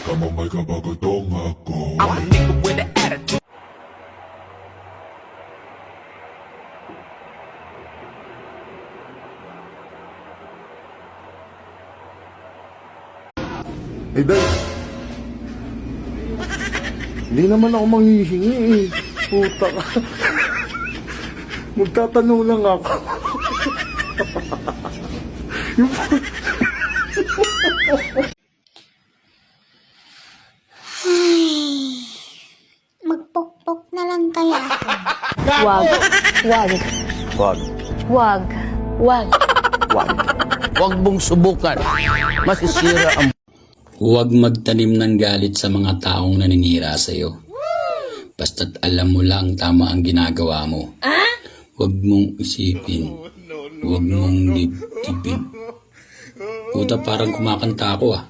Kamamay ka ba gutong ako? I'm a nigga with an attitude. Eh, Day. Hindi naman ako manghihingi eh. Puta ka. Magtatanong lang ako. Yung... Magpokpok na lang kaya ako. Wag. Wag. Wag. Wag. Wag. Wag. Huwag mong subukan. Masisira ang... Huwag magtanim ng galit sa mga taong naninira sa iyo. Basta't alam mo lang tama ang ginagawa mo. Huwag mong isipin. Huwag mong dibdibin. Puta, parang kumakanta ako ah.